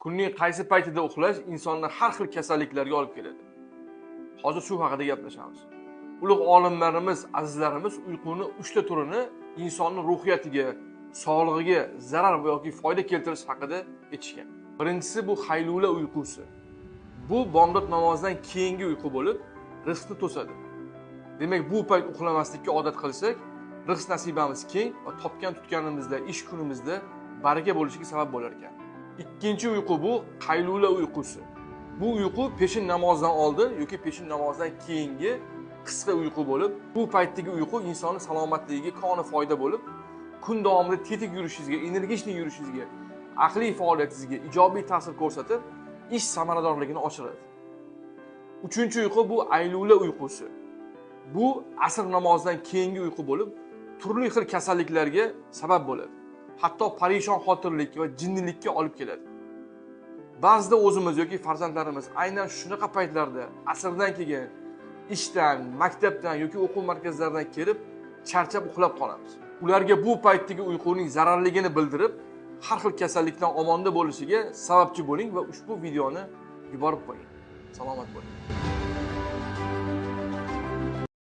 Kunning qaysi paytida uxlash insonni har xil kasalliklarga olib keladi. Hozir shu haqida gaplashamiz. Ulug' olimlarimiz, azizlarimiz uyquni 3 ta turini insonning ruhiyatiga, sog'lig'iga zarar yoki foyda keltirish haqida aytishgan. Birinchisi bu haylula uyqusi. Bu bomdod namozidan keyingi uyqu bo'lib, rizqni to'sadi. Demak, bu payt uxlamaslikka odat qilsak, rizq nasibamiz keng va topgan tutganimizda, ish kunimizda baraka bo'lishiga sabab bo'lar ekan. Ikkinchi uyqu bu qaylula uyqusi. Bu uyqu peshin namozidan oldin yoki peshin namozidan keyingi qisqa uyqu bo'lib, bu paytdagi uyqu insonning salomatligiga koni foyda bo'lib, kun davomida tetik yurishingizga, energichni yurishingizga, aqliy faoliyatingizga ijobiy ta'sir ko'rsatib, ish samaradorligini oshiradi. Uchinchi uyqu bu aylula uyqusi. Bu asr namozidan keyingi uyqu bo'lib, turli xil kasalliklarga sabab bo'ladi. Hatto parishon xotirlik va jinnilikka olib keladi. Ba'zida o'zimiz yoki farzandlarimiz aynan shunaqa paytlarda asrdan kelgan ishdan, maktabdan yoki o'quv markazlaridan kelib, charchab uxlab qolamiz. Ularga bu paytdagi uyquning zararligini bildirib, har xil kasallikdan omonda bo'lishiga sababchi bo'ling va ushbu videoni yuborib qo'ying. Salomat bo'ling.